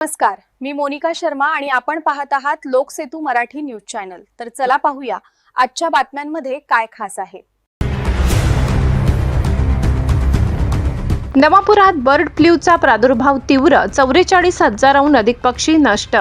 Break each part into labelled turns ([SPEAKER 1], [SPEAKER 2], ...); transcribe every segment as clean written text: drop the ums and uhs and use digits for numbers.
[SPEAKER 1] नमस्कार, मी मोनिका शर्मा आणि आपण पाहत आहात लोकसेतू मराठी न्यूज चॅनल। तर चला पाहूया आजच्या बातम्यांमध्ये काय खास आहे।
[SPEAKER 2] नवापुरात बर्ड फ्लूचा प्रादुर्भाव तीव्र, 44,000हून अधिक पक्षी नष्ट।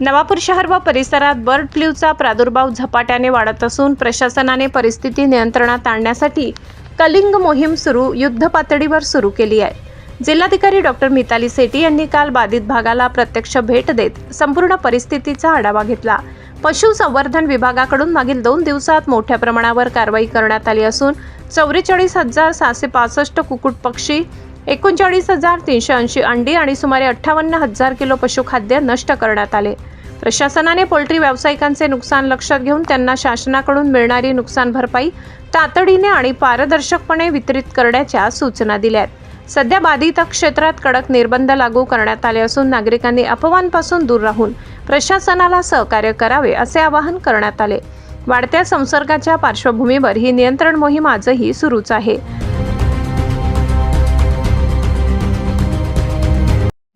[SPEAKER 2] नवापूर शहर व परिसरात बर्ड फ्लूचा प्रादुर्भाव झपाट्याने वाढत असून प्रशासनाने परिस्थिती नियंत्रणात आणण्यासाठी कलिंग मोहीम युद्धपातळीवर सुरू केली आहे। जिल्हाधिकारी डॉक्टर मिताली सेठी यांनी काल बाधित भागाला प्रत्यक्ष भेट देत संपूर्ण परिस्थितीचा आढावा घेतला। पशुसंवर्धन विभागाकडून मागील 2 दिवसात मोठ्या प्रमाणावर कारवाई करण्यात आली असून 44,765 कुक्कुट पक्षी, 39,380 अंडी आणि सुमारे 58,000 किलो पशुखाद्य नष्ट करण्यात आले। प्रशासनाने पोल्ट्री व्यावसायिकांचे नुकसान लक्षात घेऊन त्यांना शासनाकडून मिळणारी नुकसान भरपाई तातडीने आणि पारदर्शकपणे वितरित करण्याच्या सूचना दिल्या आहेत। सध्या बाधित क्षेत्रात कडक निर्बंध लागू करण्यात आले असून नागरिकांनी अफवांपासून दूर राहून प्रशासनाला सहकार्य करावे असे आवाहन करण्यात आले। वाढत्या संसर्गाच्या पार्श्वभूमीवर ही नियंत्रण मोहीम आजही सुरूच आहे।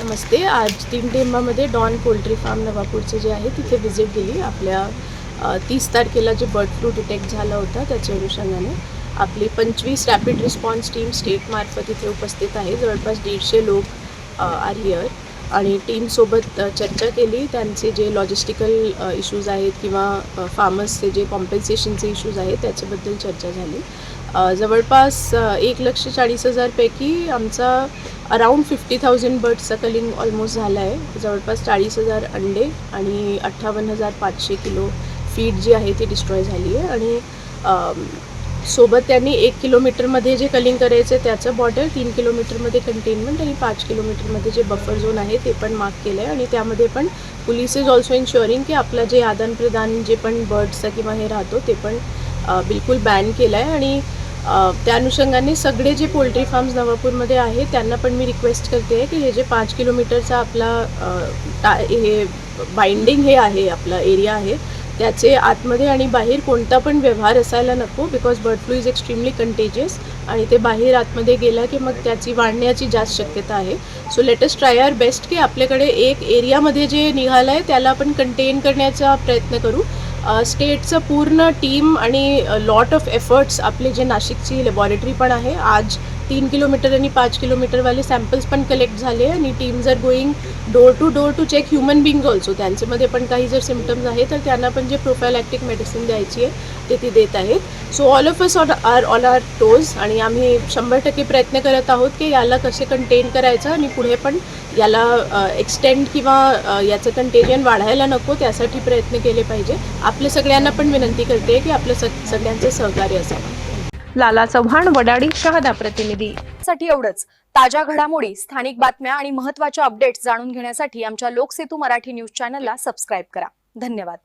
[SPEAKER 3] नमस्ते, आज 3 टेंबामध्ये डॉन पोल्ट्री फार्म नवापूरचे जे आहे तिथे व्हिजिट दिली। आपल्या 30 तारखेला जे बर्ड फ्लू डिटेक्ट झाला होता त्याच्या अनुषंगाने आपली 25 रॅपिड रिस्पॉन्स टीम स्टेट मार्फत इथे उपस्थित आहे। जवळपास 150 लोक आर हिअर आणि टीमसोबत चर्चा केली। त्यांचे जे लॉजिस्टिकल इश्यूज आहेत किंवा फार्मर्सचे जे कॉम्पेन्सेशनचे इश्यूज आहेत त्याच्याबद्दल चर्चा झाली। जवळपास 1,40,000 पैकी आमचा अराउंड 50,000 बर्ड्सचा कलिंग ऑलमोस्ट झाला आहे। जवळपास 40,000 अंडे आणि 58,500 किलो फीड जी आहे ती डिस्ट्रॉय झाली आहे। आणि सोबत त्यांनी 1 किलोमीटरमध्ये जे कलिंग करायचं त्याचं बॉर्डर, 3 किलोमीटरमध्ये कंटेनमेंट आणि 5 किलोमीटरमध्ये जे बफर झोन आहे ते पण मार्क केलं आहे। आणि त्यामध्ये पण पोलीस इज ऑल्सो इन्शुअरिंग की आपलं जे आदान प्रदान जे पण बर्ड्सचं किंवा हे राहतो ते पण बिलकुल बॅन केलं आहे। आणि त्या अनुषंगाने सगळे जे पोल्ट्री फार्म्स नवापूरमध्ये आहेत त्यांना पण मी रिक्वेस्ट करते आहे की हे जे 5 किलोमीटरचा आपला हे बाइंडिंग हे आहे आपला एरिया आहे त्याचे आतमध्ये आणि बाहेर कोणता पण व्यवहार असायला नको, because bird flu is extremely contagious आणि ते बाहेर आतमध्ये गेला की मग त्याची वाढण्याची जास्त शक्यता आहे। सो लेट अस ट्राय आवर बेस्ट की आपल्याकडे एक एरियामध्ये जे निघालं आहे त्याला आपण कंटेन करण्याचा प्रयत्न करू। स्टेटचं पूर्ण टीम आणि लॉट ऑफ एफर्ट्स आपले जे नाशिकची लॅबॉरेटरी पण आहे, आज 3 किलोमीटर आणि 5 किलोमीटरवाले सॅम्पल्स पण कलेक्ट झाले आणि teams are going door to check human being also. त्यांच्यामध्ये पण काही जर सिम्पटम्स आहेत तर त्यांना पण जे प्रोफायलॅक्टिक मेडिसिन द्यायची आहे ते देत आहेत। So all of us are all are टोज आणि आम्ही 100% प्रयत्न करत आहोत की याला कसे कंटेन करायचं आणि पुढे पण याला एक्सटेंड किंवा याचं कंटेजन वाढायला नको त्यासाठी प्रयत्न केले पाहिजे। आपल्या सगळ्यांना पण विनंती करते की आपलं सगळ्यांचं सहकार्य असावं।
[SPEAKER 2] लाला चव्हाण, वडाळी, शहादा प्रतिनिधी।
[SPEAKER 1] साठी एवढंच। ताज्या घडामोडी, स्थानिक बातम्या आणि महत्त्वाच्या अपडेट्स जाणून घेण्यासाठी आमच्या लोकसेतू मराठी न्यूज चॅनलला सबस्क्राइब करा। धन्यवाद।